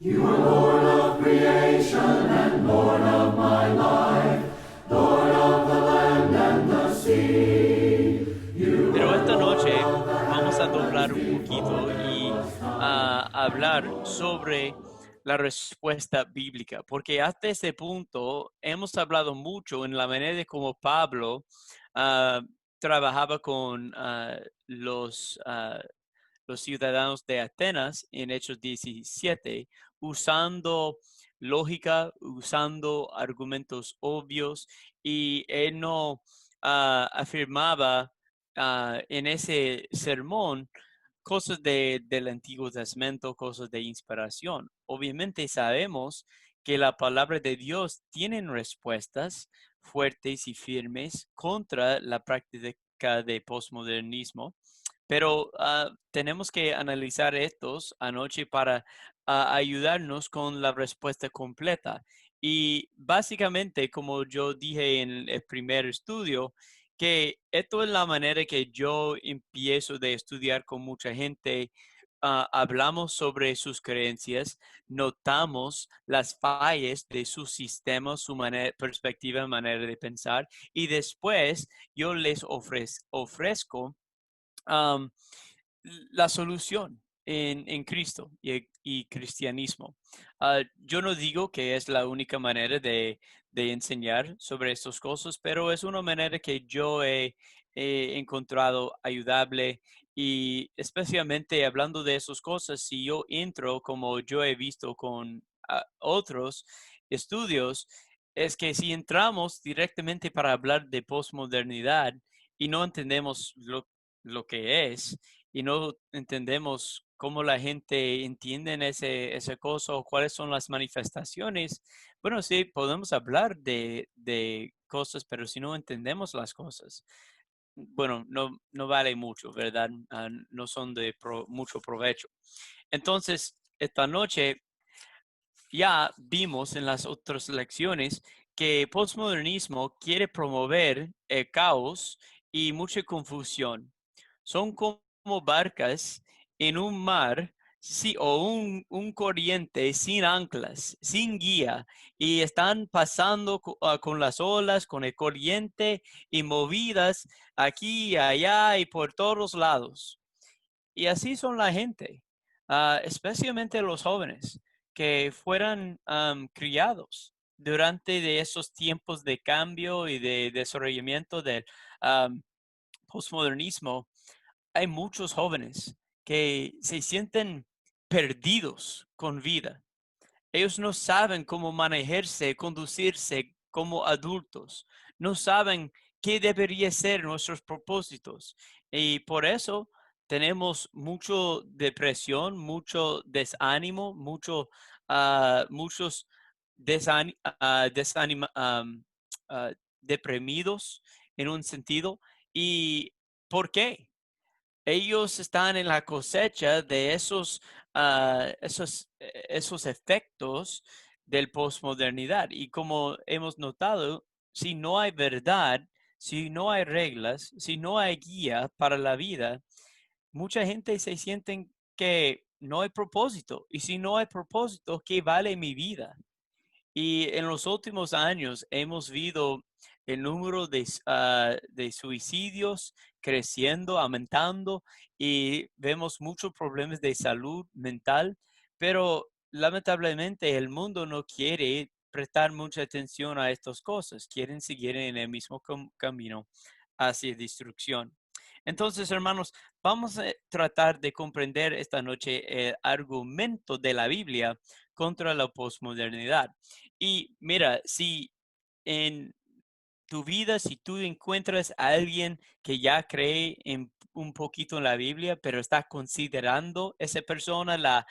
You are Lord of creation and Lord of my life, Lord of the land and the sea. You Pero are esta Lord noche of the vamos a doblar un heavenly poquito voice y was time. hablar sobre la respuesta bíblica, porque hasta ese punto hemos hablado mucho en la manera de cómo Pablo ah, trabajaba con los ciudadanos de Atenas en Hechos 17, usando lógica, usando argumentos obvios, y él no afirmaba en ese sermón cosas del Antiguo Testamento, cosas de inspiración. Obviamente sabemos que la palabra de Dios tiene respuestas fuertes y firmes contra la práctica de posmodernismo, pero tenemos que analizar estos anoche para ayudarnos con la respuesta completa. Y básicamente, como yo dije en el primer estudio, que esto es la manera que yo empiezo de estudiar con mucha gente. Hablamos sobre sus creencias, notamos las fallas de su sistema, su perspectiva, manera de pensar, y después yo les ofrezco um, la solución en Cristo y cristianismo. Yo no digo que es la única manera de enseñar sobre estas cosas, pero es una manera que yo he encontrado ayudable, y especialmente hablando de esas cosas, si yo entro como yo he visto con otros estudios, es que si entramos directamente para hablar de posmodernidad y no entendemos lo que es, y no entendemos cómo la gente entiende ese cosa o cuáles son las manifestaciones, bueno, sí, podemos hablar de cosas, pero si no entendemos las cosas, bueno, no vale mucho, ¿verdad? No son de mucho provecho. Entonces, esta noche ya vimos en las otras lecciones que postmodernismo quiere promover el caos y mucha confusión. Son como barcas en un mar, sí, o un corriente sin anclas, sin guía, y están pasando con las olas, con el corriente, y movidas aquí y allá y por todos lados. Y así son la gente, especialmente los jóvenes que fueran criados durante de esos tiempos de cambio y de desarrollamiento del am, postmodernismo. Hay muchos jóvenes que se sienten perdidos con vida. Ellos no saben cómo manejarse, conducirse como adultos. No saben qué debería ser nuestros propósitos. Y por eso tenemos mucho depresión, mucho desánimo, muchos deprimidos en un sentido. ¿Y por qué? Ellos están en la cosecha de esos efectos del posmodernidad. Y como hemos notado, si no hay verdad, si no hay reglas, si no hay guía para la vida, mucha gente se siente que no hay propósito. Y si no hay propósito, ¿qué vale mi vida? Y en los últimos años hemos visto el número de suicidios creciendo, aumentando, y vemos muchos problemas de salud mental, pero lamentablemente el mundo no quiere prestar mucha atención a estas cosas, quieren seguir en el mismo camino hacia destrucción. Entonces, hermanos, vamos a tratar de comprender esta noche el argumento de la Biblia contra la posmodernidad. Y mira, si en tu vida, si tú encuentras a alguien que ya cree en un poquito en la Biblia, pero está considerando esa persona la,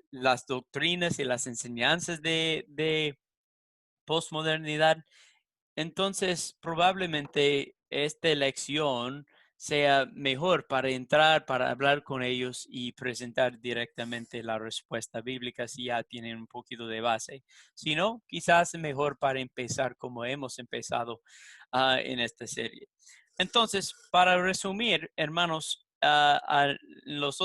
las doctrinas y las enseñanzas de posmodernidad, entonces probablemente esta elección sea mejor para entrar, para hablar con ellos y presentar directamente la respuesta bíblica si ya tienen un poquito de base. Si no, quizás es mejor para empezar como hemos empezado en esta serie. Entonces, para resumir, hermanos, en las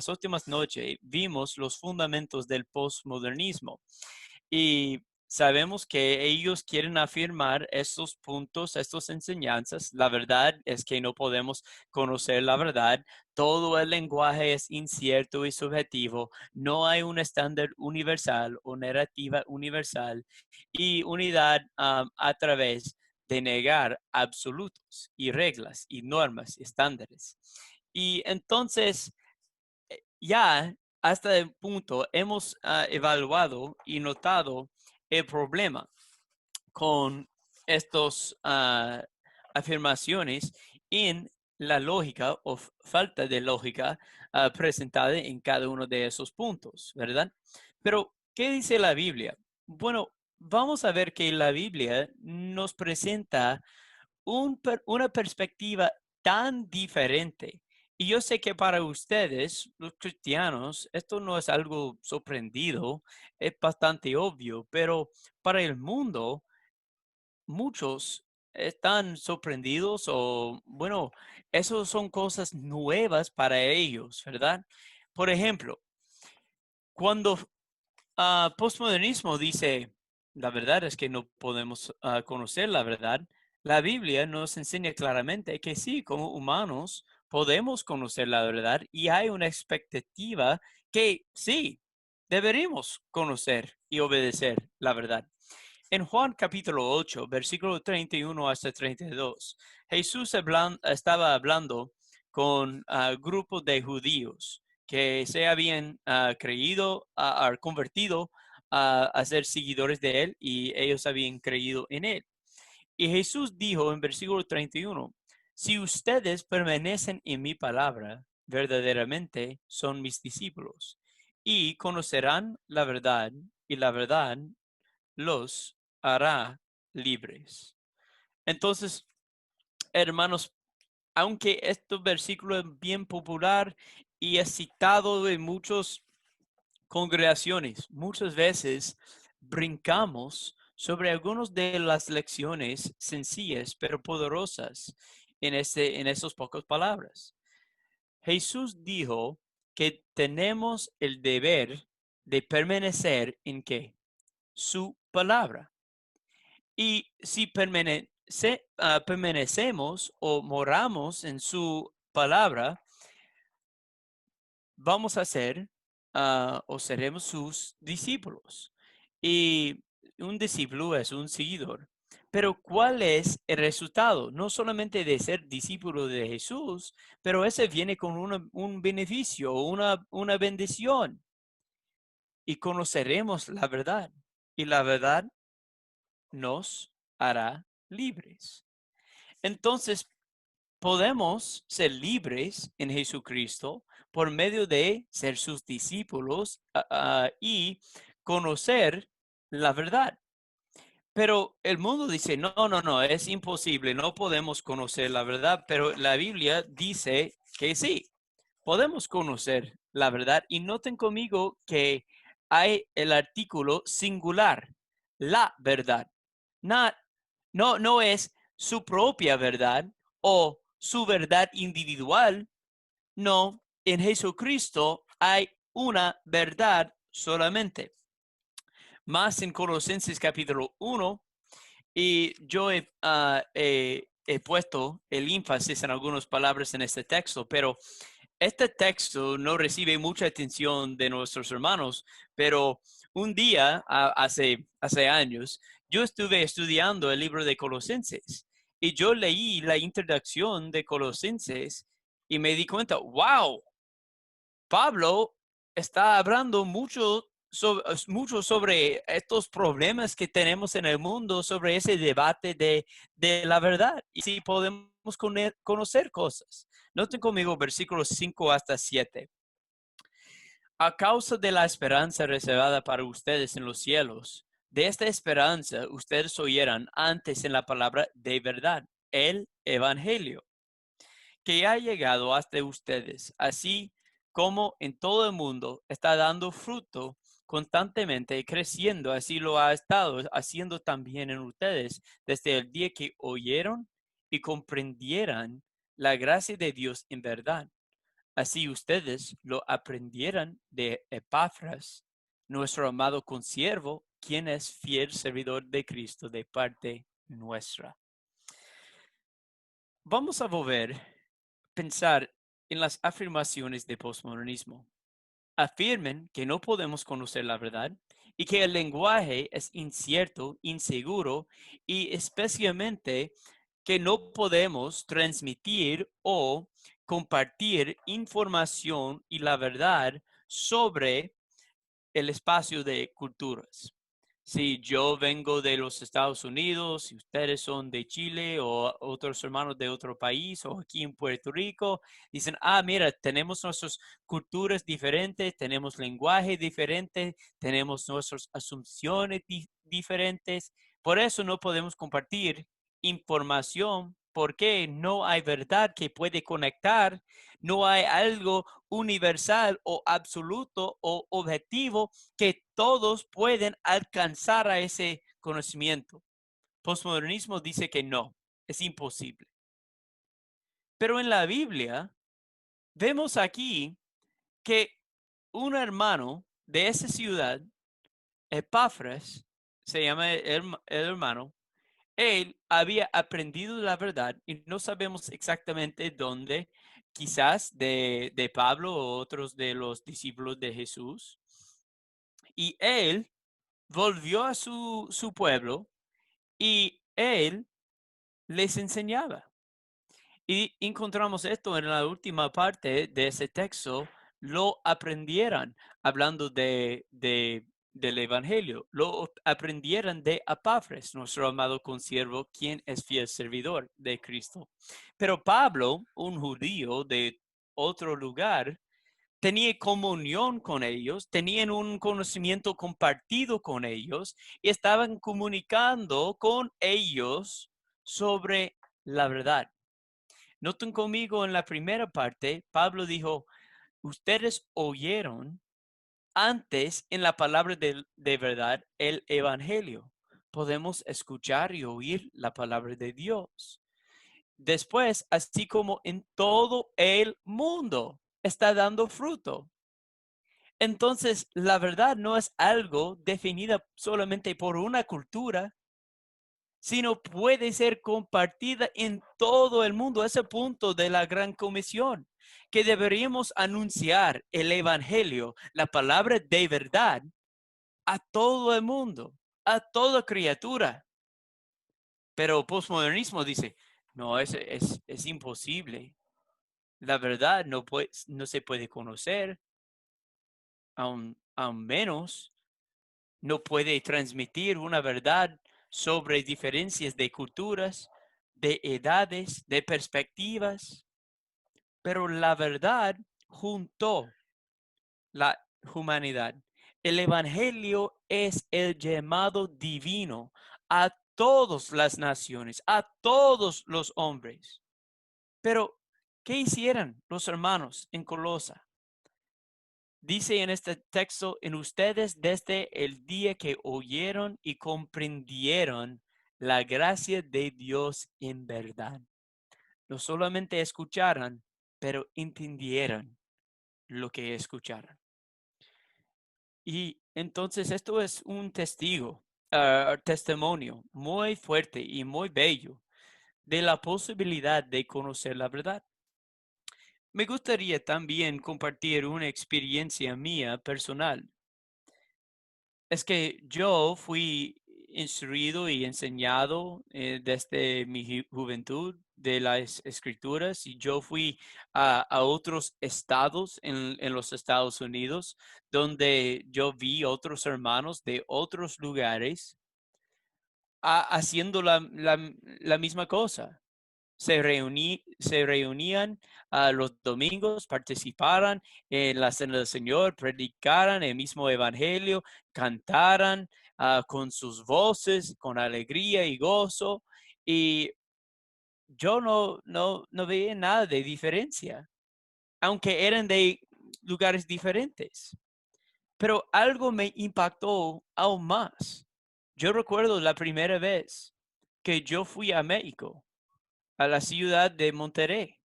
últimas noches vimos los fundamentos del postmodernismo y sabemos que ellos quieren afirmar estos puntos, estas enseñanzas. La verdad es que no podemos conocer la verdad. Todo el lenguaje es incierto y subjetivo. No hay un estándar universal o narrativa universal y unidad a través de negar absolutos y reglas y normas y estándares. Y entonces, ya hasta el punto hemos evaluado y notado el problema con estas afirmaciones en la lógica o falta de lógica presentada en cada uno de esos puntos, ¿verdad? Pero, ¿qué dice la Biblia? Bueno, vamos a ver que la Biblia nos presenta una perspectiva tan diferente. Y yo sé que para ustedes, los cristianos, esto no es algo sorprendido, es bastante obvio, pero para el mundo, muchos están sorprendidos o, bueno, eso son cosas nuevas para ellos, ¿verdad? Por ejemplo, cuando postmodernismo dice, la verdad es que no podemos conocer la verdad. La Biblia nos enseña claramente que sí, como humanos podemos conocer la verdad y hay una expectativa que sí, deberíamos conocer y obedecer la verdad. En Juan capítulo 8, versículo 31 hasta 32, Jesús estaba hablando con grupos de judíos que se habían convertido a ser seguidores de él y ellos habían creído en él. Y Jesús dijo en versículo 31, si ustedes permanecen en mi palabra, verdaderamente son mis discípulos y conocerán la verdad y la verdad los hará libres. Entonces, hermanos, aunque este versículo es bien popular y es citado en muchas congregaciones, muchas veces brincamos sobre algunas de las lecciones sencillas pero poderosas en esas pocas palabras. Jesús dijo que tenemos el deber de permanecer en ¿qué? Su palabra. Y si permanecemos o moramos en su palabra, vamos a ser o seremos sus discípulos. Y un discípulo es un seguidor. Pero ¿cuál es el resultado? No solamente de ser discípulo de Jesús, pero ese viene con un beneficio, una bendición. Y conoceremos la verdad. Y la verdad nos hará libres. Entonces, podemos ser libres en Jesucristo por medio de ser sus discípulos y conocer la verdad. Pero el mundo dice, no, no, no, es imposible, no podemos conocer la verdad, pero la Biblia dice que sí, podemos conocer la verdad. Y noten conmigo que hay el artículo singular, la verdad. No, no es su propia verdad o su verdad individual. No, en Jesucristo hay una verdad solamente. Más en Colosenses capítulo 1, y yo he puesto el énfasis en algunas palabras en este texto, pero este texto no recibe mucha atención de nuestros hermanos, pero un día, hace años, yo estuve estudiando el libro de Colosenses y yo leí la introducción de Colosenses y me di cuenta, wow, Pablo está hablando mucho sobre estos problemas que tenemos en el mundo, sobre ese debate de la verdad y si podemos conocer cosas. Noten conmigo versículos 5 hasta 7. A causa de la esperanza reservada para ustedes en los cielos, de esta esperanza ustedes oyeran antes en la palabra de verdad, el Evangelio, que ha llegado hasta ustedes, así como en todo el mundo está dando fruto constantemente y creciendo, así lo ha estado haciendo también en ustedes desde el día que oyeron y comprendieran la gracia de Dios en verdad. Así ustedes lo aprendieran de Epafras, nuestro amado consiervo, quien es fiel servidor de Cristo de parte nuestra. Vamos a volver a pensar en las afirmaciones de postmodernismo. Afirmen que no podemos conocer la verdad y que el lenguaje es incierto, inseguro y especialmente que no podemos transmitir o compartir información y la verdad sobre el espacio de culturas. Si yo vengo de los Estados Unidos, si ustedes son de Chile o otros hermanos de otro país o aquí en Puerto Rico, dicen, mira, tenemos nuestras culturas diferentes, tenemos lenguaje diferente, tenemos nuestras asunciones diferentes. Por eso no podemos compartir información porque no hay verdad que puede conectar, no hay algo universal o absoluto o objetivo que todos pueden alcanzar a ese conocimiento. Postmodernismo dice que no, es imposible. Pero en la Biblia vemos aquí que un hermano de esa ciudad, Epafras, se llama el hermano, él había aprendido la verdad y no sabemos exactamente dónde, quizás de Pablo o otros de los discípulos de Jesús. Y él volvió a su pueblo y él les enseñaba. Y encontramos esto en la última parte de ese texto, lo aprendieran, hablando del Evangelio, lo aprendieran de Epafras, nuestro amado consiervo, quien es fiel servidor de Cristo. Pero Pablo, un judío de otro lugar, tenía comunión con ellos, tenían un conocimiento compartido con ellos y estaban comunicando con ellos sobre la verdad. Noten conmigo en la primera parte, Pablo dijo, ustedes oyeron antes en la palabra de verdad el Evangelio. Podemos escuchar y oír la palabra de Dios. Después, así como en todo el mundo está dando fruto. Entonces, la verdad no es algo definida solamente por una cultura, sino puede ser compartida en todo el mundo. Ese punto de la gran comisión, que deberíamos anunciar el evangelio, la palabra de verdad, a todo el mundo, a toda criatura. Pero postmodernismo dice, no, es imposible. La verdad no se puede conocer, aún menos no puede transmitir una verdad sobre diferencias de culturas, de edades, de perspectivas, pero la verdad juntó la humanidad. El Evangelio es el llamado divino a todas las naciones, a todos los hombres. Pero, ¿qué hicieron los hermanos en Colosa? Dice en este texto, en ustedes desde el día que oyeron y comprendieron la gracia de Dios en verdad. No solamente escucharon, pero entendieron lo que escucharon. Y entonces esto es un testimonio muy fuerte y muy bello de la posibilidad de conocer la verdad. Me gustaría también compartir una experiencia mía personal. Es que yo fui instruido y enseñado desde mi juventud de las escrituras y yo fui a otros estados en los Estados Unidos donde yo vi otros hermanos de otros lugares haciendo la misma cosa. Se reunían los domingos, participaran en la cena del Señor, predicaran el mismo evangelio, cantaran con sus voces, con alegría y gozo. Y yo no veía nada de diferencia, aunque eran de lugares diferentes. Pero algo me impactó aún más. Yo recuerdo la primera vez que yo fui a México, a la ciudad de Monterrey.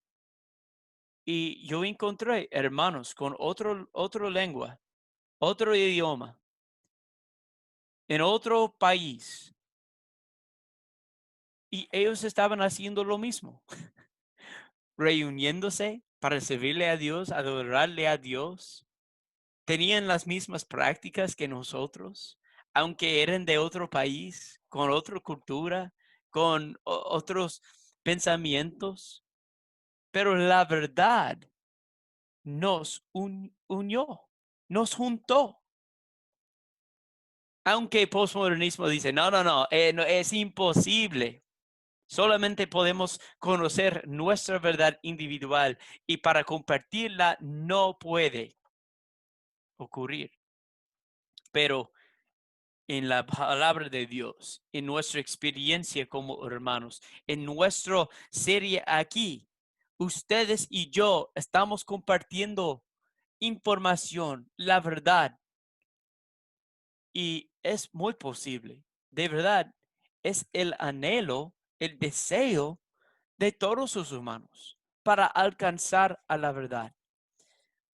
Y yo encontré hermanos con otra lengua, otro idioma, en otro país, y ellos estaban haciendo lo mismo, reuniéndose para servirle a Dios, adorarle a Dios. Tenían las mismas prácticas que nosotros, aunque eran de otro país, con otra cultura, con otros pensamientos. Pero la verdad nos unió, nos juntó. Aunque el postmodernismo dice, no, no, no, no, es imposible. Solamente podemos conocer nuestra verdad individual y para compartirla no puede ocurrir. Pero en la palabra de Dios, en nuestra experiencia como hermanos, en nuestra serie aquí, ustedes y yo estamos compartiendo información, la verdad, y es muy posible. De verdad, es el anhelo, el deseo de todos los humanos para alcanzar a la verdad.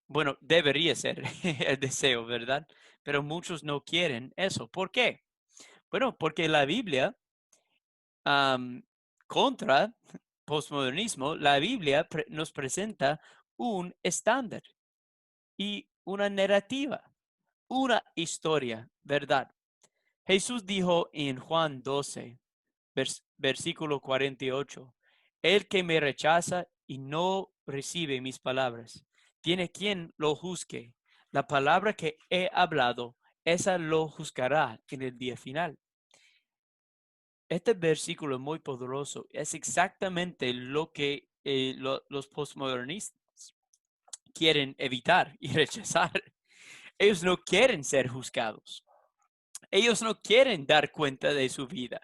Bueno, debería ser el deseo, ¿verdad? Pero muchos no quieren eso. ¿Por qué? Bueno, porque la Biblia, contra postmodernismo, la Biblia nos presenta un estándar y una narrativa, una historia, ¿verdad? Jesús dijo en Juan 12, versículo 48, el que me rechaza y no recibe mis palabras, tiene quien lo juzgue. La palabra que he hablado, esa lo juzgará en el día final. Este versículo es muy poderoso. Es exactamente lo que los postmodernistas quieren evitar y rechazar. Ellos no quieren ser juzgados. Ellos no quieren dar cuenta de su vida.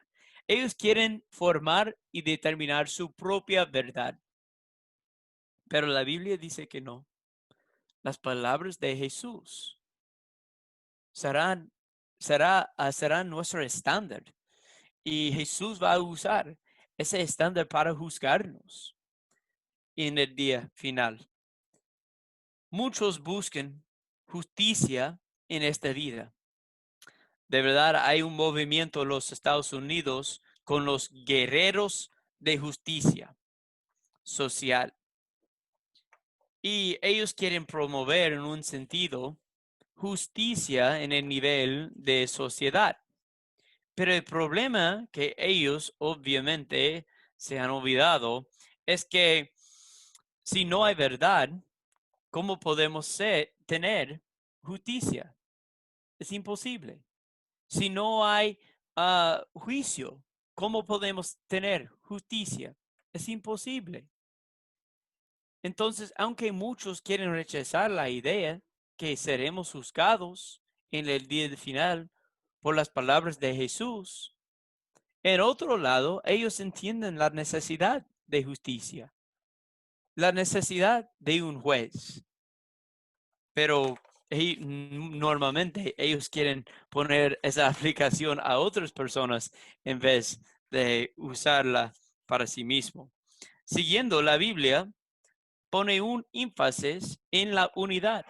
Ellos quieren formar y determinar su propia verdad. Pero la Biblia dice que no. Las palabras de Jesús serán nuestro estándar. Y Jesús va a usar ese estándar para juzgarnos en el día final. Muchos buscan justicia en esta vida. De verdad, hay un movimiento en los Estados Unidos con los guerreros de justicia social. Y ellos quieren promover en un sentido justicia en el nivel de sociedad. Pero el problema que ellos obviamente se han olvidado es que si no hay verdad, ¿cómo podemos tener justicia? Es imposible. Si no hay juicio, ¿cómo podemos tener justicia? Es imposible. Entonces, aunque muchos quieren rechazar la idea que seremos juzgados en el día final por las palabras de Jesús, en otro lado, ellos entienden la necesidad de justicia, la necesidad de un juez. Pero normalmente ellos quieren poner esa aplicación a otras personas en vez de usarla para sí mismo. Siguiendo la Biblia, pone un énfasis en la unidad,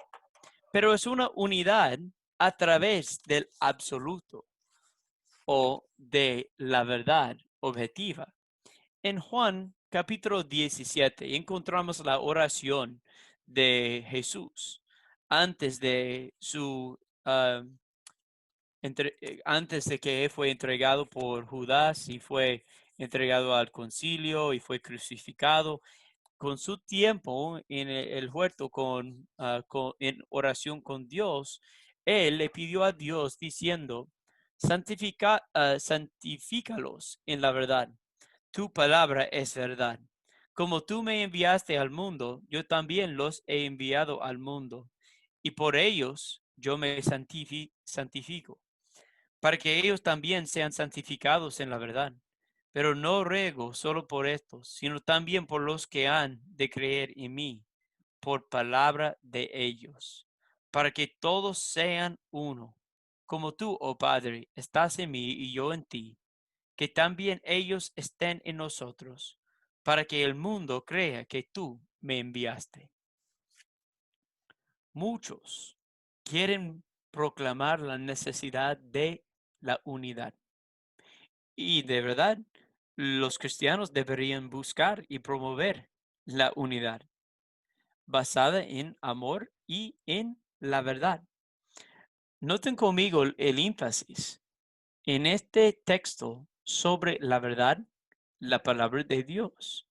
pero es una unidad a través del absoluto o de la verdad objetiva. En Juan capítulo 17 encontramos la oración de Jesús antes de antes de que fue entregado por Judas y fue entregado al concilio y fue crucificado. Con su tiempo en el huerto en oración con Dios, él le pidió a Dios diciendo, santifícalos en la verdad. Tu palabra es verdad. Como tú me enviaste al mundo, yo también los he enviado al mundo. Y por ellos yo me santifico, para que ellos también sean santificados en la verdad. Pero no ruego solo por estos, sino también por los que han de creer en mí, por palabra de ellos, para que todos sean uno, como tú, oh Padre, estás en mí y yo en ti, que también ellos estén en nosotros, para que el mundo crea que tú me enviaste. Muchos quieren proclamar la necesidad de la unidad. Y de verdad, los cristianos deberían buscar y promover la unidad basada en amor y en la verdad. Noten conmigo el énfasis en este texto sobre la verdad, la palabra de Dios.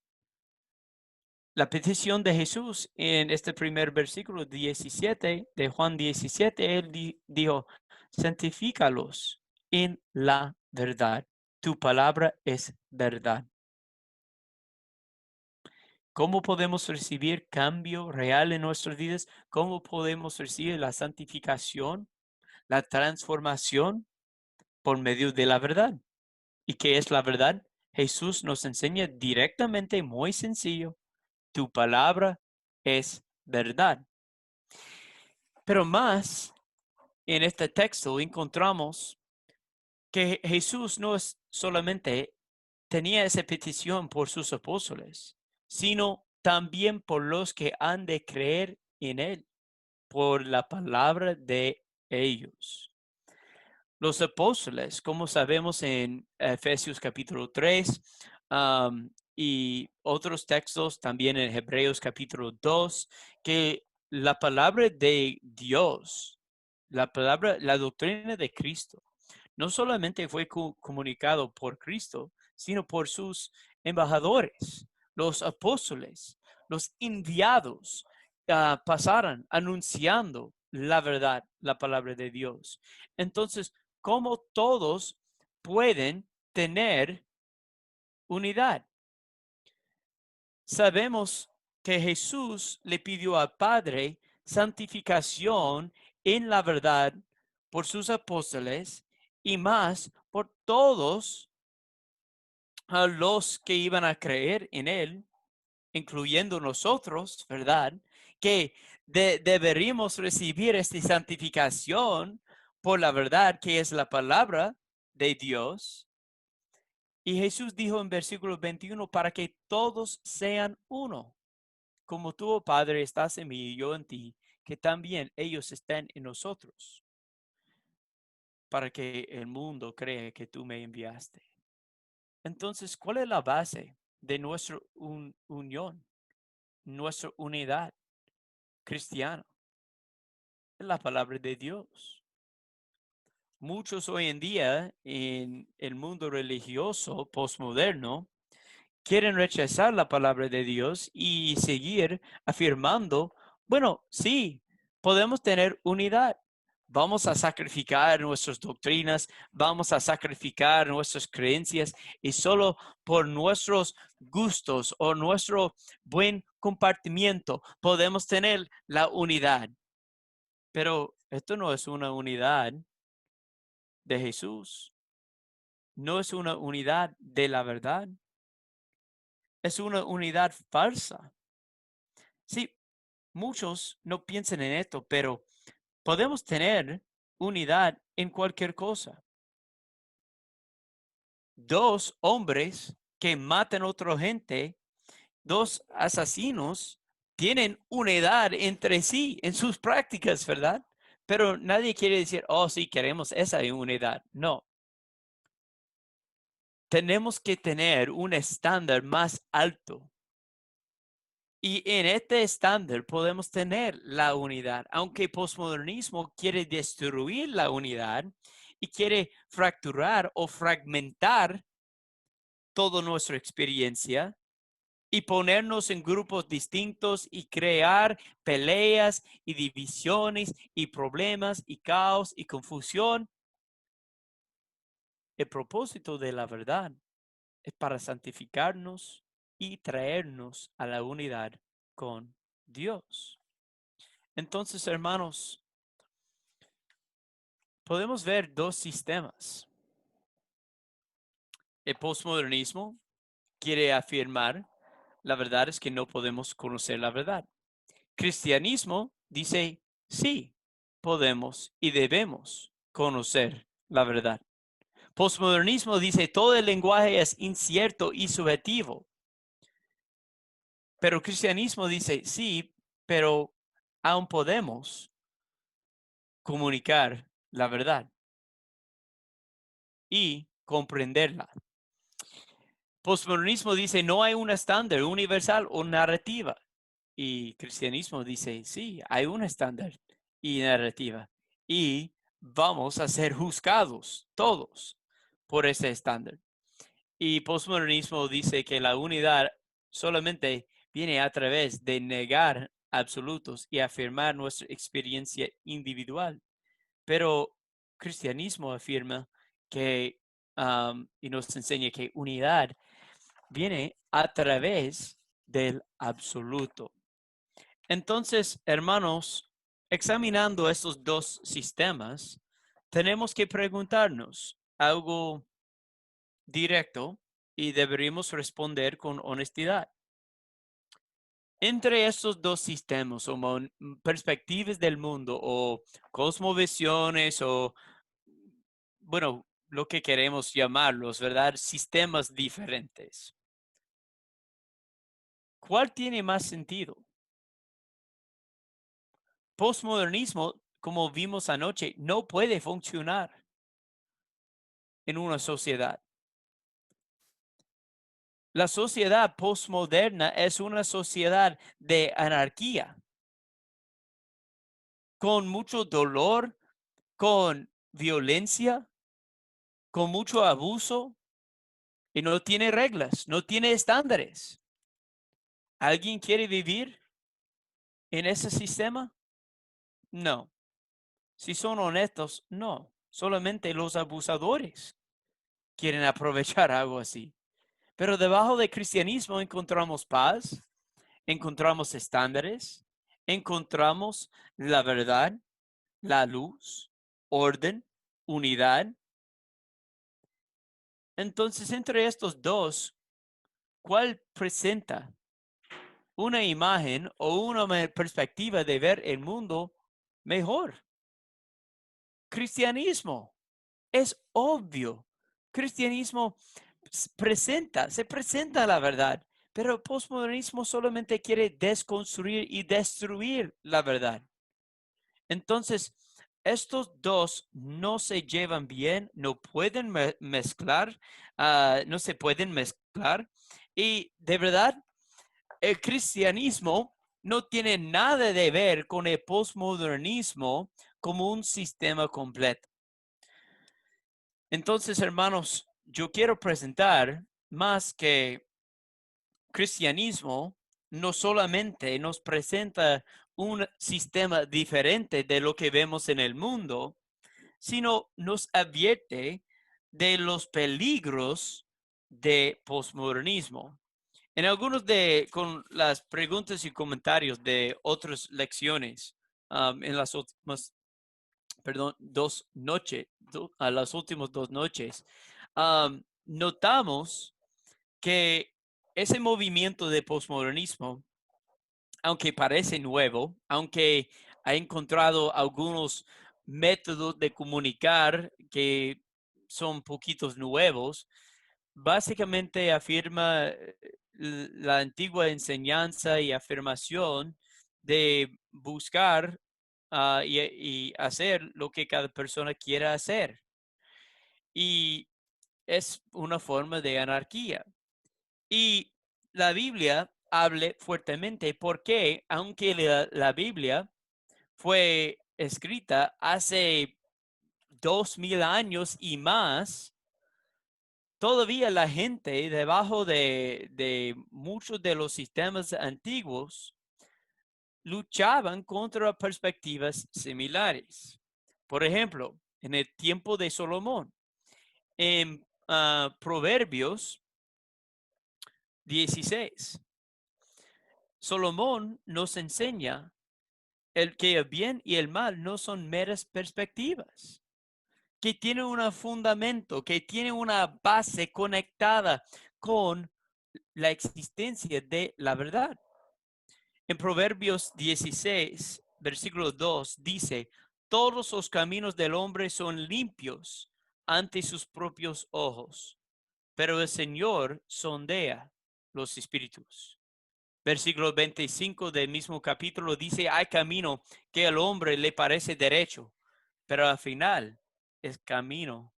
La petición de Jesús en este primer versículo 17 de Juan 17, él dijo, santifícalos en la verdad. Tu palabra es verdad. ¿Cómo podemos recibir cambio real en nuestras vidas? ¿Cómo podemos recibir la santificación, la transformación? Por medio de la verdad. ¿Y qué es la verdad? Jesús nos enseña directamente, muy sencillo, tu palabra es verdad. Pero más, en este texto encontramos que Jesús no es solamente tenía esa petición por sus apóstoles, sino también por los que han de creer en él, por la palabra de ellos. Los apóstoles, como sabemos en Efesios capítulo 3 y otros textos también en Hebreos capítulo 2, que la palabra de Dios, la doctrina de Cristo, no solamente fue comunicado por Cristo, sino por sus embajadores, los apóstoles, los enviados, pasaron anunciando la verdad, la palabra de Dios. Entonces, ¿cómo todos pueden tener unidad? Sabemos que Jesús le pidió al Padre santificación en la verdad por sus apóstoles y más por todos a los que iban a creer en él, incluyendo nosotros, ¿verdad? Que deberíamos recibir esta santificación por la verdad que es la palabra de Dios. Y Jesús dijo en versículo 21, para que todos sean uno, como tú, oh Padre, estás en mí y yo en ti, que también ellos estén en nosotros, para que el mundo crea que tú me enviaste. Entonces, ¿cuál es la base de nuestra unión, nuestra unidad cristiana? Es la palabra de Dios. Muchos hoy en día en el mundo religioso postmoderno quieren rechazar la palabra de Dios y seguir afirmando, bueno, sí, podemos tener unidad. Vamos a sacrificar nuestras doctrinas, vamos a sacrificar nuestras creencias y solo por nuestros gustos o nuestro buen compartimiento podemos tener la unidad. Pero esto no es una unidad de Jesús, no es una unidad de la verdad, es una unidad falsa. Sí, muchos no piensan en esto, pero podemos tener unidad en cualquier cosa. Dos hombres que matan a otra gente, dos asesinos, tienen unidad entre sí en sus prácticas, ¿verdad? Pero nadie quiere decir, oh, sí, queremos esa unidad. No. Tenemos que tener un estándar más alto. Y en este estándar podemos tener la unidad, aunque el posmodernismo quiere destruir la unidad y quiere fracturar o fragmentar toda nuestra experiencia y ponernos en grupos distintos y crear peleas y divisiones y problemas y caos y confusión. El propósito de la verdad es para santificarnos y traernos a la unidad con Dios. Entonces, hermanos, podemos ver dos sistemas. El postmodernismo quiere afirmar la verdad es que no podemos conocer la verdad. Cristianismo dice sí, podemos y debemos conocer la verdad. Postmodernismo dice todo el lenguaje es incierto y subjetivo. Pero el cristianismo dice, sí, pero aún podemos comunicar la verdad y comprenderla. Postmodernismo dice, no hay un estándar universal o narrativa. Y cristianismo dice, sí, hay un estándar y narrativa. Y vamos a ser juzgados todos por ese estándar. Y postmodernismo dice que la unidad solamente viene a través de negar absolutos y afirmar nuestra experiencia individual. Pero cristianismo afirma que y nos enseña que unidad viene a través del absoluto. Entonces, hermanos, examinando estos dos sistemas, tenemos que preguntarnos algo directo y deberíamos responder con honestidad. Entre estos dos sistemas o perspectivas del mundo o cosmovisiones o, bueno, lo que queremos llamarlos, ¿verdad? Sistemas diferentes. ¿Cuál tiene más sentido? Postmodernismo, como vimos anoche, no puede funcionar en una sociedad. La sociedad postmoderna es una sociedad de anarquía, con mucho dolor, con violencia, con mucho abuso y no tiene reglas, no tiene estándares. ¿Alguien quiere vivir en ese sistema? No. Si son honestos, no. Solamente los abusadores quieren aprovechar algo así. Pero debajo del cristianismo encontramos paz, encontramos estándares, encontramos la verdad, la luz, orden, unidad. Entonces, entre estos dos, ¿cuál presenta una imagen o una perspectiva de ver el mundo mejor? Cristianismo. Es obvio. Cristianismo se presenta la verdad, pero el postmodernismo solamente quiere desconstruir y destruir la verdad. Entonces, estos dos no se llevan bien, no pueden mezclar, no se pueden mezclar. Y de verdad, el cristianismo no tiene nada de ver con el postmodernismo como un sistema completo. Entonces, hermanos, yo quiero presentar más que cristianismo no solamente nos presenta un sistema diferente de lo que vemos en el mundo, sino nos advierte de los peligros de posmodernismo. En algunos con las preguntas y comentarios de otras lecciones, en las últimas, perdón, a las últimas 2 noches, notamos que ese movimiento de posmodernismo, aunque parece nuevo, aunque ha encontrado algunos métodos de comunicar que son poquitos nuevos, básicamente afirma la antigua enseñanza y afirmación de buscar y hacer lo que cada persona quiera hacer. Y es una forma de anarquía. Y la Biblia habla fuertemente porque aunque la Biblia fue escrita hace 2000 años y más, todavía la gente debajo de muchos de los sistemas antiguos luchaban contra perspectivas similares. Por ejemplo, en el tiempo de Salomón, en Proverbios 16, Salomón nos enseña que el bien y el mal no son meras perspectivas, que tiene un fundamento, que tiene una base conectada con la existencia de la verdad. En Proverbios 16, versículo 2, dice, todos los caminos del hombre son limpios ante sus propios ojos, pero el Señor sondea los espíritus. Versículo 25 del mismo capítulo dice, hay camino que al hombre le parece derecho, pero al final es camino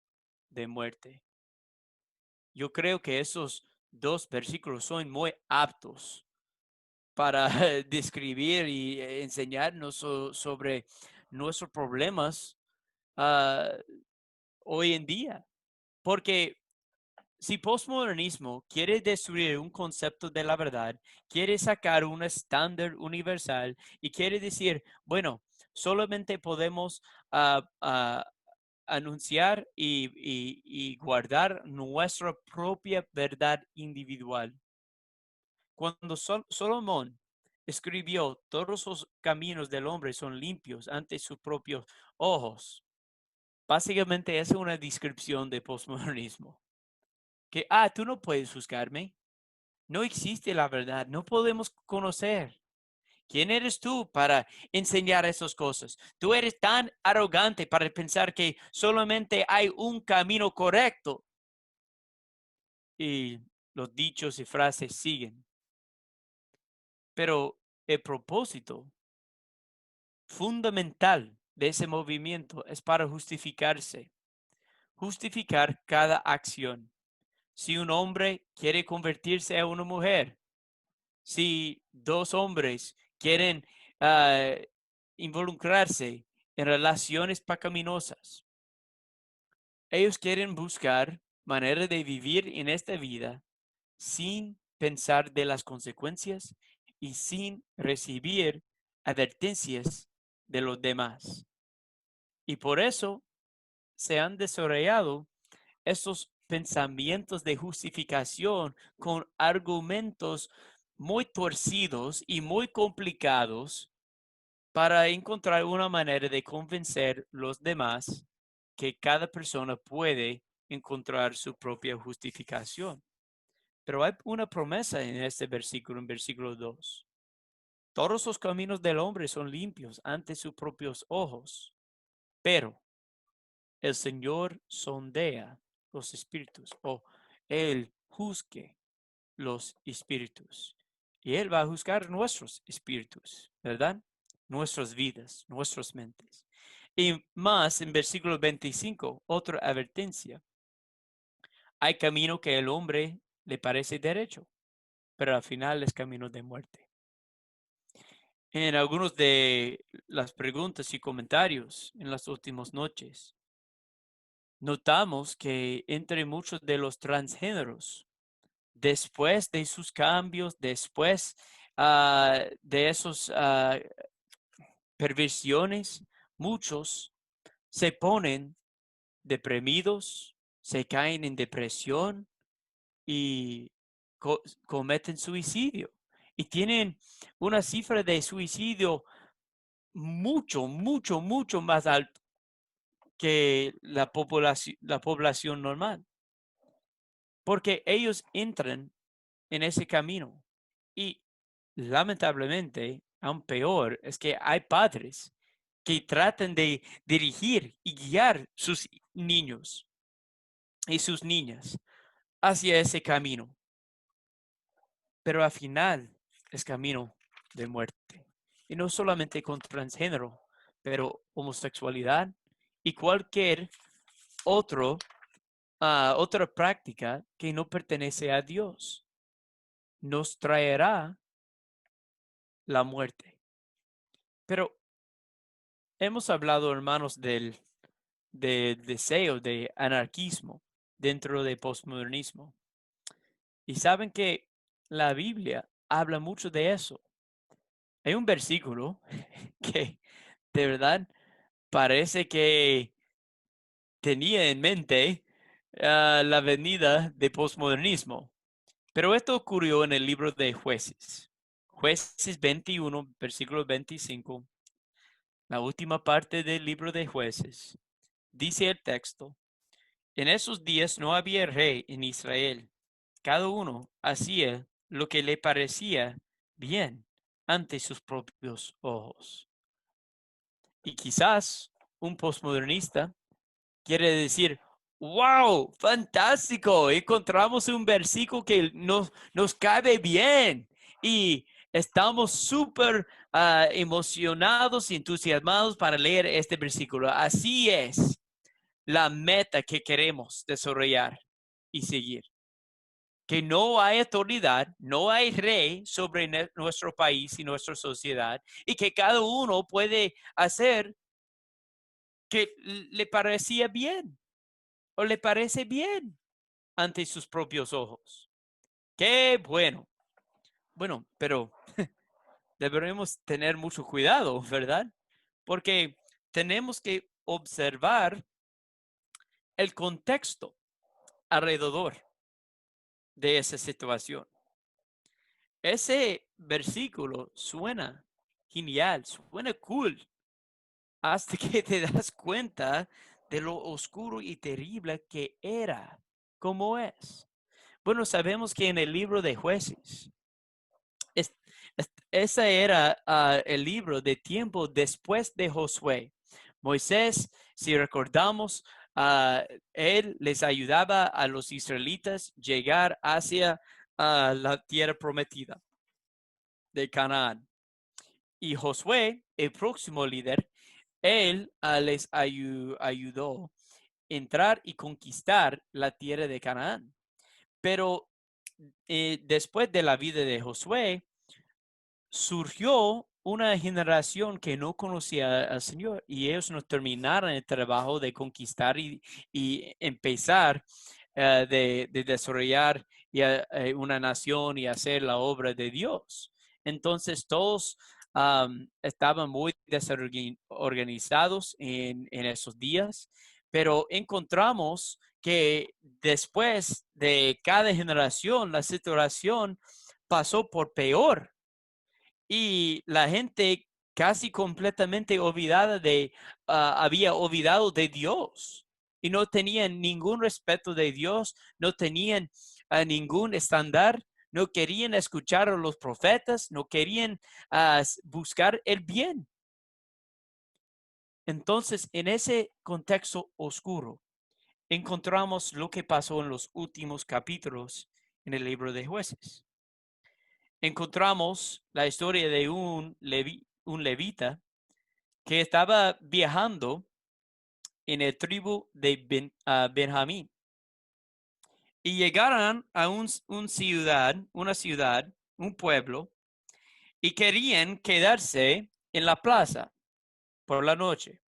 de muerte. Yo creo que esos dos versículos son muy aptos para describir y enseñarnos sobre nuestros problemas hoy en día. Porque si postmodernismo quiere destruir un concepto de la verdad, quiere sacar un estándar universal y quiere decir, bueno, solamente podemos anunciar y guardar nuestra propia verdad individual. Cuando Salomón escribió, todos los caminos del hombre son limpios ante sus propios ojos. Básicamente es una descripción de postmodernismo. Que, tú no puedes juzgarme. No existe la verdad. No podemos conocer. ¿Quién eres tú para enseñar esas cosas? Tú eres tan arrogante para pensar que solamente hay un camino correcto. Y los dichos y frases siguen. Pero el propósito fundamental de ese movimiento es para justificarse. Justificar cada acción. Si un hombre quiere convertirse a una mujer, si dos hombres quieren ah, involucrarse en relaciones pecaminosas, ellos quieren buscar manera de vivir en esta vida sin pensar de las consecuencias y sin recibir advertencias de los demás. Y por eso se han desarrollado estos pensamientos de justificación con argumentos muy torcidos y muy complicados para encontrar una manera de convencer a los demás que cada persona puede encontrar su propia justificación. Pero hay una promesa en este versículo, en versículo 2. Todos los caminos del hombre son limpios ante sus propios ojos, pero el Señor sondea los espíritus o Él juzgue los espíritus. Y Él va a juzgar nuestros espíritus, ¿verdad? Nuestras vidas, nuestras mentes. Y más en versículo 25, otra advertencia. Hay camino que el hombre le parece derecho, pero al final es camino de muerte. En algunos de las preguntas y comentarios en las últimas noches, notamos que entre muchos de los transgéneros, después de sus cambios, después de esos perversiones, muchos se ponen deprimidos, se caen en depresión y cometen suicidio. Y tienen una cifra de suicidio mucho, mucho, mucho más alta que la población normal. Porque ellos entran en ese camino. Y lamentablemente, aún peor, es que hay padres que tratan de dirigir y guiar sus niños y sus niñas hacia ese camino. Pero al final es camino de muerte. Y no solamente con transgénero, pero homosexualidad y cualquier otra práctica que no pertenece a Dios nos traerá la muerte. Pero hemos hablado, hermanos, del deseo de anarquismo dentro del postmodernismo. Y saben que la Biblia habla mucho de eso. Hay un versículo que de verdad parece que tenía en mente la venida de postmodernismo. Pero esto ocurrió en el libro de Jueces. Jueces 21, versículo 25. La última parte del libro de Jueces. Dice el texto, en esos días no había rey en Israel. Cada uno hacía lo que le parecía bien ante sus propios ojos. Y quizás un postmodernista quiere decir, wow, fantástico, encontramos un versículo que nos cabe bien. Y estamos súper emocionados y entusiasmados para leer este versículo. Así es la meta que queremos desarrollar y seguir. Que no hay autoridad, no hay rey sobre nuestro país y nuestra sociedad, y que cada uno puede hacer que le parecía bien o le parece bien ante sus propios ojos. Qué bueno. Bueno, pero deberemos tener mucho cuidado, ¿verdad? Porque tenemos que observar el contexto alrededor de esa situación. Ese versículo suena genial, suena cool, hasta que te das cuenta de lo oscuro y terrible que era, como es. Bueno, sabemos que en el libro de Jueces, ese era el libro de tiempo después de Josué. Moisés, si recordamos, él les ayudaba a los israelitas llegar hacia la tierra prometida de Canaán. Y Josué, el próximo líder, él les ayudó a entrar y conquistar la tierra de Canaán. Pero después de la vida de Josué, surgió una generación que no conocía al Señor y ellos no terminaron el trabajo de conquistar y empezar de desarrollar una nación y hacer la obra de Dios. Entonces todos estaban muy desorganizados en esos días, pero encontramos que después de cada generación la situación pasó por peor y la gente casi completamente había olvidado de Dios y no tenían ningún respeto de Dios, no tenían ningún estándar, no querían escuchar a los profetas, no querían buscar el bien. Entonces, en ese contexto oscuro, encontramos lo que pasó en los últimos capítulos en el libro de Jueces. Encontramos la historia de un levita que estaba viajando en el tribu de Benjamín y llegaron a una ciudad, un pueblo, y querían quedarse en la plaza por la noche.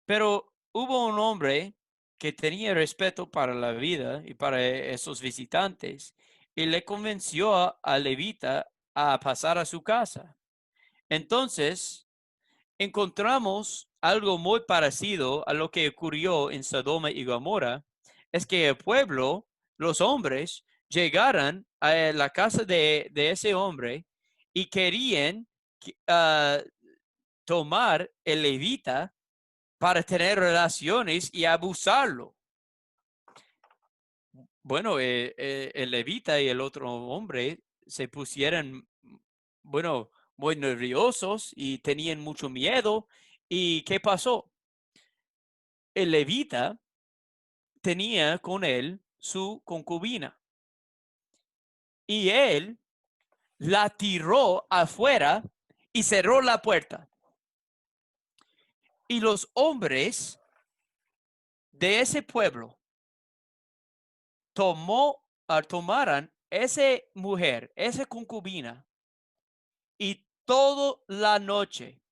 Pero hubo un hombre que tenía respeto para la vida y para esos visitantes y le convenció al levita a pasar a su casa. Entonces, encontramos algo muy parecido a lo que ocurrió en Sodoma y Gomorra, es que el pueblo, los hombres, llegaron a la casa de ese hombre y querían tomar el levita para tener relaciones y abusarlo. Bueno, el levita y el otro hombre se pusieron, bueno, muy nerviosos y tenían mucho miedo. ¿Y qué pasó? El levita tenía con él su concubina y él la tiró afuera y cerró la puerta. Y los hombres de ese pueblo tomaran esa mujer, esa concubina, y toda la noche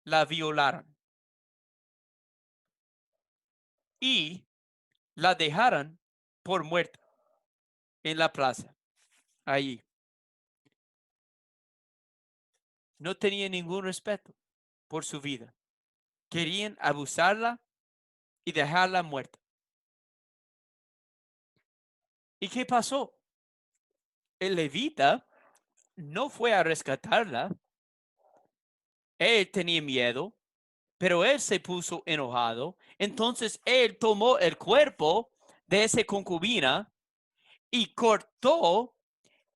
la violaron y la dejaron por muerta en la plaza, allí. No tenía ningún respeto por su vida. Querían abusarla y dejarla muerta. ¿Y qué pasó? El levita no fue a rescatarla. Él tenía miedo, pero él se puso enojado. Entonces él tomó el cuerpo de esa concubina y cortó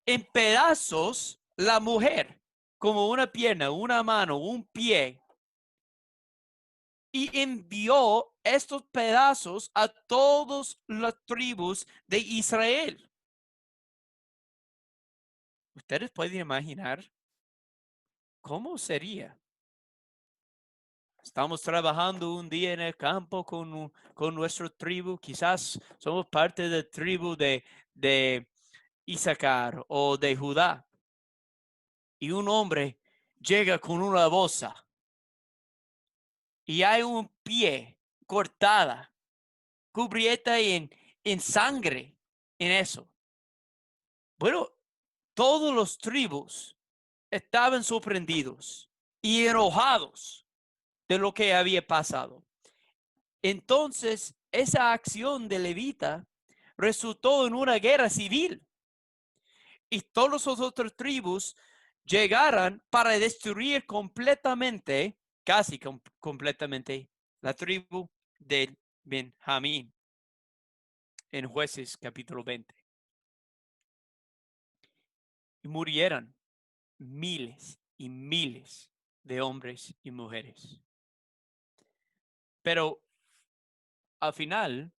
en pedazos la mujer, como una pierna, una mano, un pie, y envió estos pedazos a todas las tribus de Israel. ¿Ustedes pueden imaginar cómo sería? Estamos trabajando un día en el campo con nuestra tribu. Quizás somos parte de la tribu de Isaacar o de Judá. Y un hombre llega con una bolsa y hay un pie cortada, cubierta en sangre en eso. Bueno, todos los tribus estaban sorprendidos y enojados de lo que había pasado. Entonces, esa acción de levita resultó en una guerra civil y todas las otras tribus llegaron para destruir completamente, casi completamente, la tribu de Benjamín en Jueces capítulo 20. Y murieron miles y miles de hombres y mujeres. Pero al final,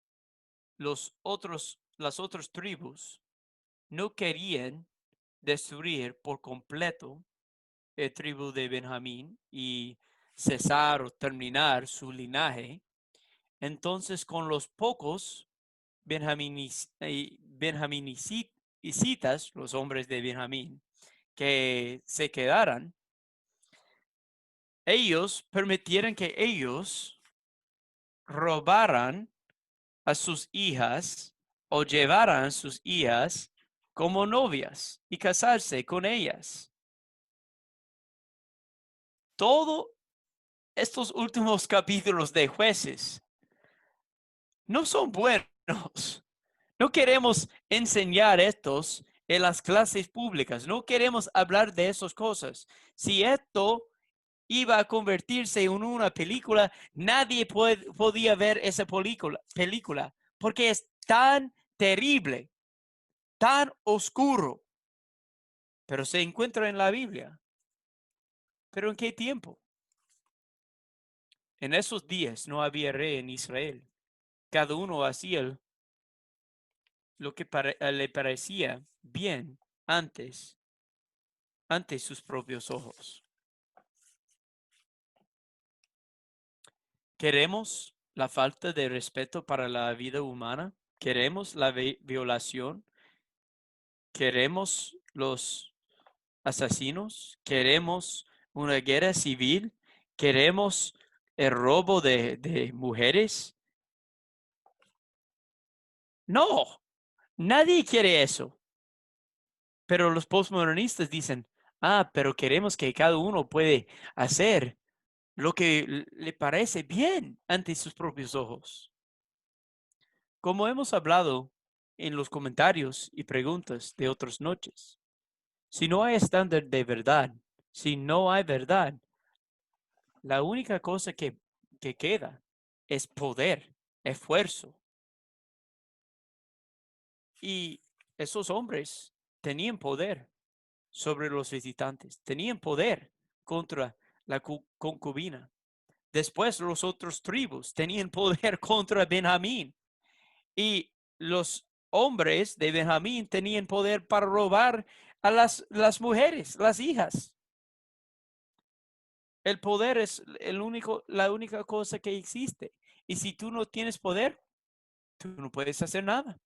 las otras tribus no querían destruir por completo el tribu de Benjamín y cesar o terminar su linaje. Entonces, con los pocos benjaminicitas, los hombres de Benjamín, que se quedaran, ellos permitieron que ellos robaran a sus hijas o llevaran a sus hijas como novias y casarse con ellas. Todos estos últimos capítulos de Jueces no son buenos. No queremos enseñar estos en las clases públicas. No queremos hablar de esas cosas. Si esto iba a convertirse en una película, nadie podía ver esa película porque es tan terrible, tan oscuro, pero se encuentra en la Biblia. ¿Pero en qué tiempo? En esos días no había rey en Israel. Cada uno hacía lo que le parecía bien ante sus propios ojos. ¿Queremos la falta de respeto para la vida humana? ¿Queremos la violación? ¿Queremos los asesinos? ¿Queremos una guerra civil? ¿Queremos el robo de mujeres? No, nadie quiere eso. Pero los postmodernistas dicen, pero queremos que cada uno puede hacer lo que le parece bien ante sus propios ojos. Como hemos hablado en los comentarios y preguntas de otras noches, si no hay estándar de verdad, si no hay verdad, la única cosa que queda es poder, esfuerzo. Y esos hombres tenían poder sobre los visitantes, tenían poder contra la concubina. Después los otros tribus tenían poder contra Benjamín. Y los hombres de Benjamín tenían poder para robar a las mujeres, las hijas. El poder es la única cosa que existe. Y si tú no tienes poder, tú no puedes hacer nada.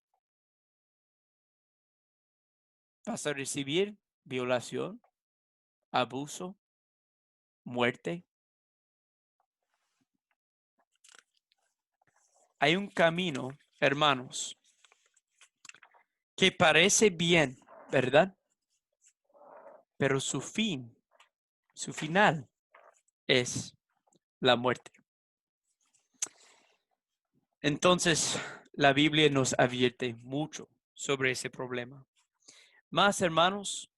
Vas a recibir violación, abuso, muerte. Hay un camino, hermanos, que parece bien, ¿verdad? Pero su final es la muerte. Entonces, la Biblia nos advierte mucho sobre ese problema. Más, hermanos,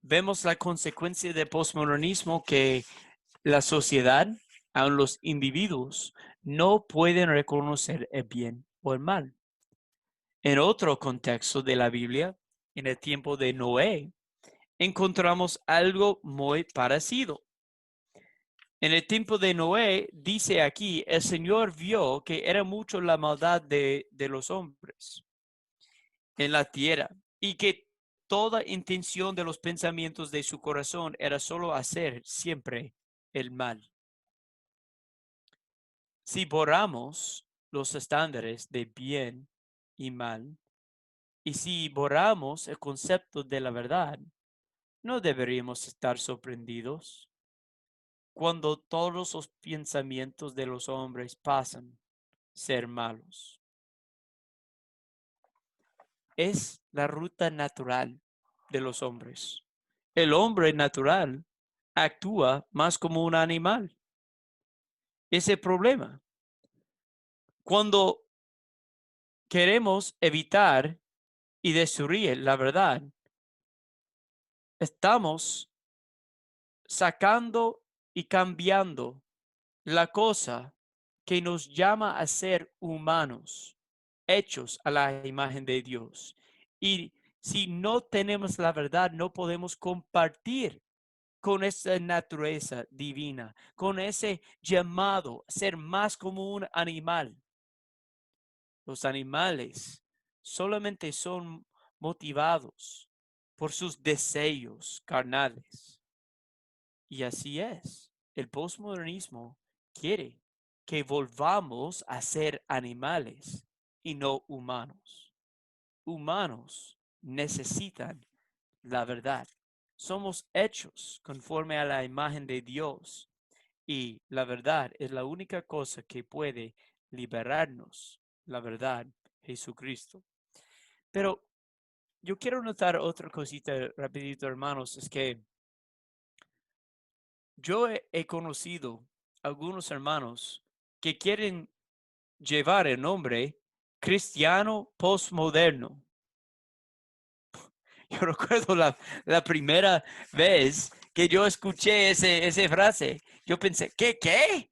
vemos la consecuencia del postmodernismo que la sociedad, aun los individuos, no pueden reconocer el bien o el mal. En otro contexto de la Biblia, en el tiempo de Noé, encontramos algo muy parecido. En el tiempo de Noé, dice aquí, el Señor vio que era mucho la maldad de los hombres en la tierra y que toda intención de los pensamientos de su corazón era solo hacer siempre el mal. Si borramos los estándares de bien y mal, y si borramos el concepto de la verdad, no deberíamos estar sorprendidos cuando todos los pensamientos de los hombres pasan a ser malos. Es la ruta natural de los hombres. El hombre natural actúa más como un animal. Ese problema. Cuando queremos evitar y destruir la verdad, estamos sacando y cambiando la cosa que nos llama a ser humanos, hechos a la imagen de Dios. Y si no tenemos la verdad, no podemos compartir con esa naturaleza divina, con ese llamado a ser más como un animal. Los animales solamente son motivados por sus deseos carnales. Y así es. El postmodernismo quiere que volvamos a ser animales y no humanos. Humanos necesitan la verdad. Somos hechos conforme a la imagen de Dios y la verdad es la única cosa que puede liberarnos. La verdad, Jesucristo. Pero yo quiero notar otra cosita rapidito, hermanos, es que yo he conocido algunos hermanos que quieren llevar el nombre cristiano postmoderno. Yo recuerdo la primera vez que yo escuché esa frase. Yo pensé, ¿qué?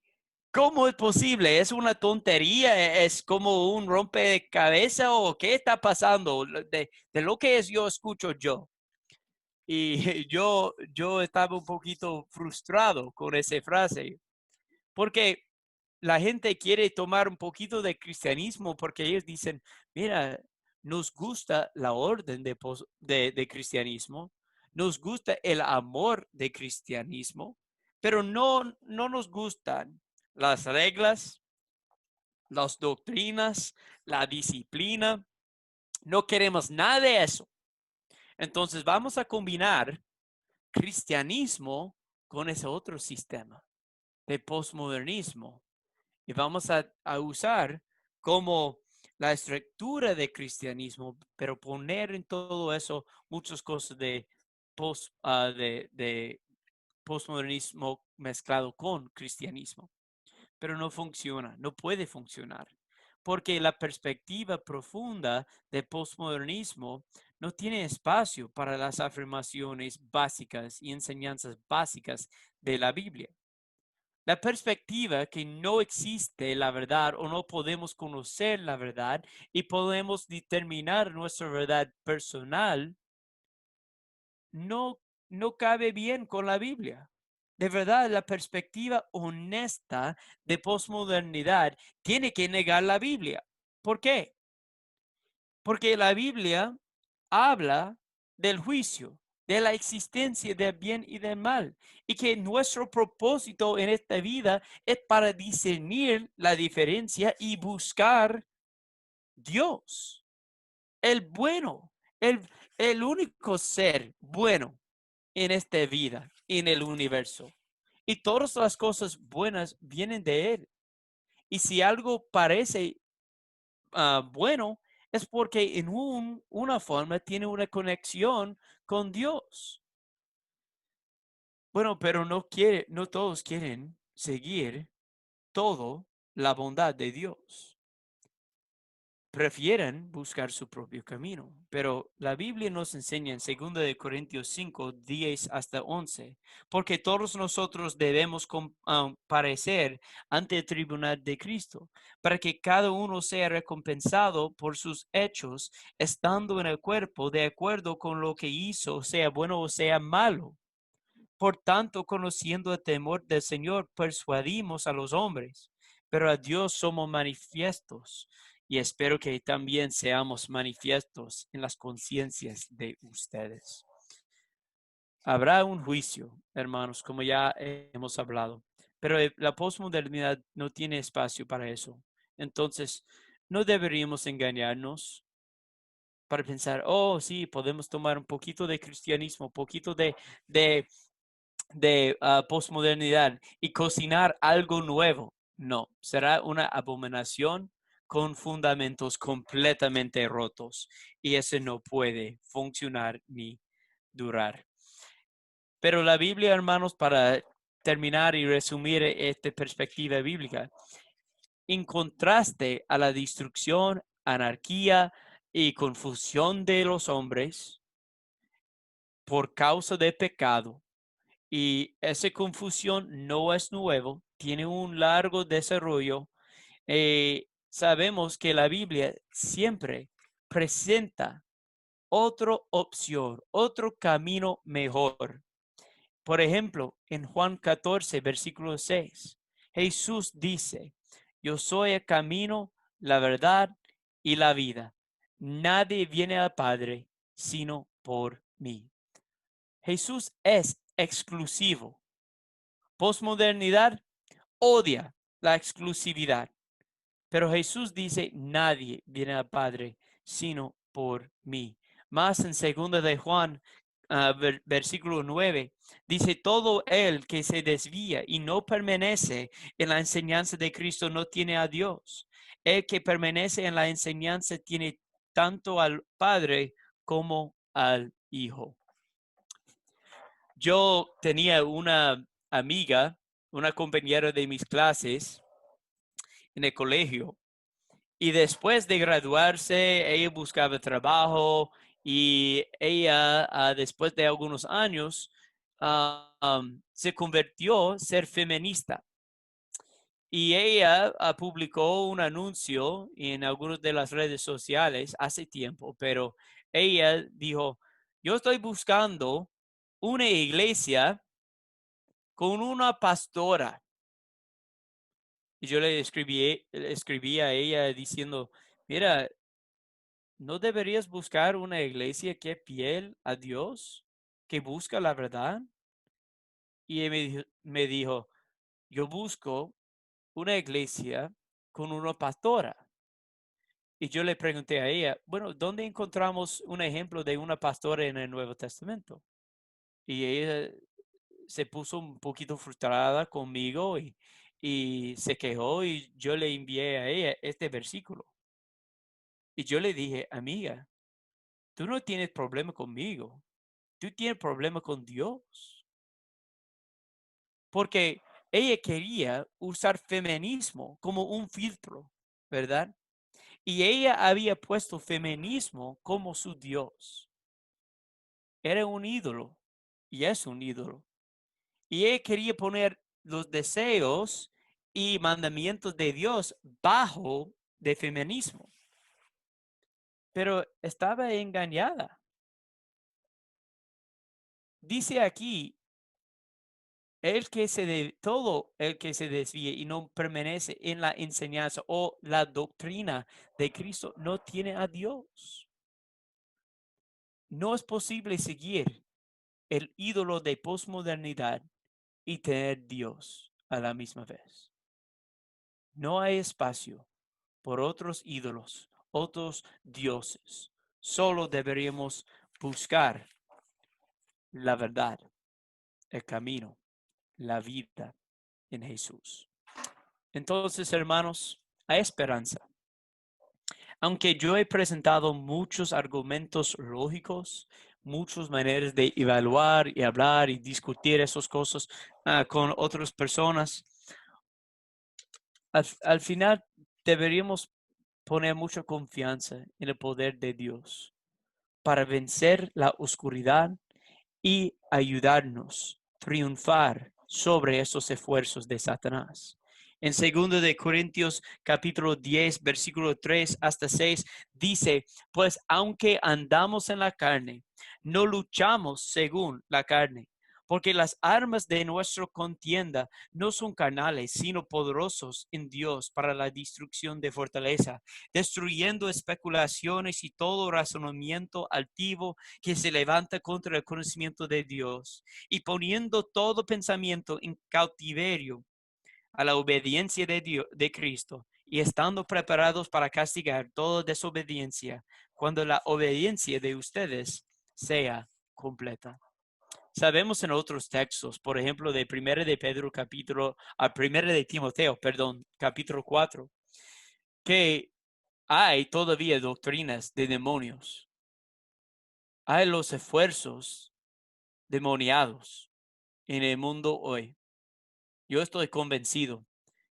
¿Cómo es posible? ¿Es una tontería? ¿Es como un rompecabezas o qué está pasando? De lo que es yo escucho yo. Y yo estaba un poquito frustrado con esa frase, porque la gente quiere tomar un poquito de cristianismo porque ellos dicen, mira, nos gusta la orden de cristianismo, nos gusta el amor de cristianismo, pero no nos gustan las reglas, las doctrinas, la disciplina, no queremos nada de eso. Entonces vamos a combinar cristianismo con ese otro sistema de postmodernismo y vamos a usar como la estructura de cristianismo, pero poner en todo eso muchas cosas de postmodernismo mezclado con cristianismo. Pero no funciona, no puede funcionar, porque la perspectiva profunda del postmodernismo no tiene espacio para las afirmaciones básicas y enseñanzas básicas de la Biblia. La perspectiva que no existe la verdad o no podemos conocer la verdad y podemos determinar nuestra verdad personal no, no cabe bien con la Biblia. De verdad, la perspectiva honesta de posmodernidad tiene que negar la Biblia. ¿Por qué? Porque la Biblia habla del juicio, de la existencia del bien y del mal, y que nuestro propósito en esta vida es para discernir la diferencia y buscar Dios, el bueno, el único ser bueno en esta vida, en el universo. Y todas las cosas buenas vienen de Él. Y si algo parece bueno, es porque en una forma tiene una conexión con Dios. Bueno, pero no todos quieren seguir todo la bondad de Dios. Prefieren buscar su propio camino. Pero la Biblia nos enseña en 2 de Corintios 5, 10 hasta 11, porque todos nosotros debemos comparecer ante el tribunal de Cristo, para que cada uno sea recompensado por sus hechos, estando en el cuerpo de acuerdo con lo que hizo, sea bueno o sea malo. Por tanto, conociendo el temor del Señor, persuadimos a los hombres, pero a Dios somos manifiestos. y espero que también seamos manifiestos en las conciencias de ustedes. Habrá un juicio, hermanos, como ya hemos hablado, pero la posmodernidad no tiene espacio para eso. Entonces, no deberíamos engañarnos para pensar, oh, sí, podemos tomar un poquito de cristianismo, un poquito de posmodernidad y cocinar algo nuevo. No, será una abominación con fundamentos completamente rotos y eso no puede funcionar ni durar. Pero la Biblia, hermanos, para terminar y resumir esta perspectiva bíblica, en contraste a la destrucción, anarquía y confusión de los hombres por causa de pecado, y esa confusión no es nuevo, tiene un largo desarrollo. Sabemos que la Biblia siempre presenta otra opción, otro camino mejor. Por ejemplo, en Juan 14, versículo 6, Jesús dice, yo soy el camino, la verdad y la vida. Nadie viene al Padre sino por mí. Jesús es exclusivo. Posmodernidad odia la exclusividad, pero Jesús dice, nadie viene al Padre sino por mí. Más en 2 de Juan, versículo 9, dice, todo el que se desvía y no permanece en la enseñanza de Cristo no tiene a Dios. El que permanece en la enseñanza tiene tanto al Padre como al Hijo. Yo tenía una amiga, una compañera de mis clases en el colegio, y después de graduarse, ella buscaba trabajo y ella, después de algunos años, se convirtió a ser feminista. Y ella publicó un anuncio en algunas de las redes sociales hace tiempo, pero ella dijo, yo estoy buscando una iglesia con una pastora. Y yo le escribí a ella diciendo, mira, ¿no deberías buscar una iglesia que es fiel a Dios, que busca la verdad? Y ella me dijo, yo busco una iglesia con una pastora. Y yo le pregunté a ella, bueno, ¿dónde encontramos un ejemplo de una pastora en el Nuevo Testamento? Y ella se puso un poquito frustrada conmigo y se quejó y yo le envié a ella este versículo. Y yo le dije, amiga, tú no tienes problema conmigo, tú tienes problema con Dios. Porque ella quería usar feminismo como un filtro, ¿verdad? Y ella había puesto feminismo como su Dios. Era un ídolo y es un ídolo. Y ella quería poner los deseos y mandamientos de Dios bajo de feminismo. Pero estaba engañada. Dice aquí, todo el que se desvíe y no permanece en la enseñanza o la doctrina de Cristo no tiene a Dios. No es posible seguir el ídolo de posmodernidad y tener Dios a la misma vez. No hay espacio por otros ídolos, otros dioses. Solo deberíamos buscar la verdad, el camino, la vida en Jesús. Entonces, hermanos, hay esperanza. Aunque yo he presentado muchos argumentos lógicos, muchas maneras de evaluar y hablar y discutir esas cosas con otras personas, al final deberíamos poner mucha confianza en el poder de Dios para vencer la oscuridad y ayudarnos a triunfar sobre esos esfuerzos de Satanás. En 2 de Corintios capítulo 10, versículo 3 hasta 6, dice, pues aunque andamos en la carne, no luchamos según la carne, Porque las armas de nuestra contienda no son carnales, sino poderosos en Dios para la destrucción de fortaleza, destruyendo especulaciones y todo razonamiento altivo que se levanta contra el conocimiento de Dios, y poniendo todo pensamiento en cautiverio a la obediencia de Dios, de Cristo, y estando preparados para castigar toda desobediencia cuando la obediencia de ustedes sea completa. Sabemos en otros textos, por ejemplo, de 1 de Pedro Primera de Timoteo, perdón, capítulo 4, que hay todavía doctrinas de demonios. Hay los esfuerzos demoniados en el mundo hoy. Yo estoy convencido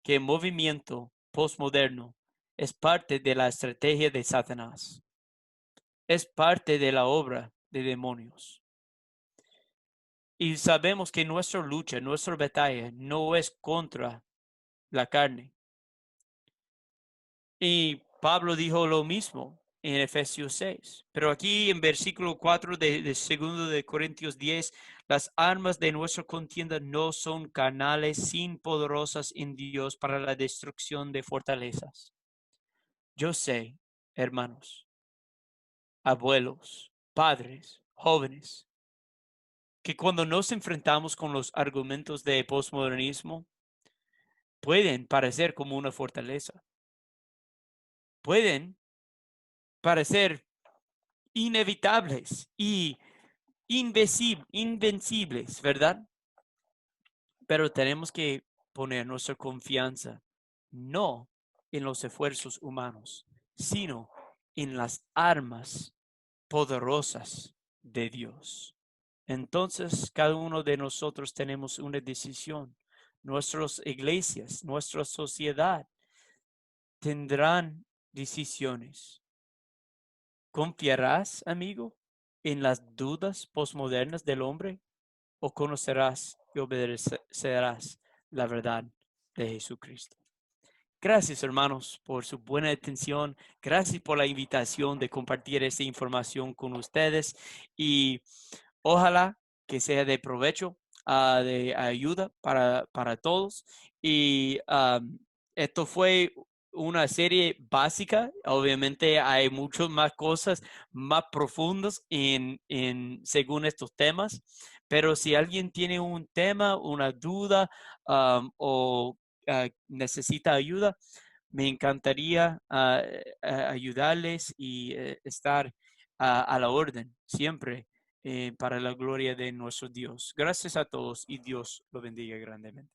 que el movimiento postmoderno es parte de la estrategia de Satanás. Es parte de la obra de demonios. Y sabemos que nuestra lucha, nuestra batalla no es contra la carne. Y Pablo dijo lo mismo en Efesios 6. Pero aquí en versículo 4 de 2 de Corintios 10, las armas de nuestra contienda no son carnales, sino poderosas en Dios para la destrucción de fortalezas. Yo sé, hermanos, abuelos, padres, jóvenes, que cuando nos enfrentamos con los argumentos de postmodernismo, pueden parecer como una fortaleza. Pueden parecer inevitables y invencibles, ¿verdad? Pero tenemos que poner nuestra confianza no en los esfuerzos humanos, sino en las armas poderosas de Dios. Entonces, cada uno de nosotros tenemos una decisión. Nuestras iglesias, nuestra sociedad tendrán decisiones. ¿Confiarás, amigo, en las dudas posmodernas del hombre o conocerás y obedecerás la verdad de Jesucristo? Gracias, hermanos, por su buena atención. Gracias por la invitación de compartir esta información con ustedes y ojalá que sea de provecho, de ayuda para todos. Y esto fue una serie básica. Obviamente hay muchas más cosas más profundas según estos temas. Pero si alguien tiene un tema, una duda o necesita ayuda, me encantaría ayudarles y estar a la orden siempre para la gloria de nuestro Dios. Gracias a todos y Dios lo bendiga grandemente.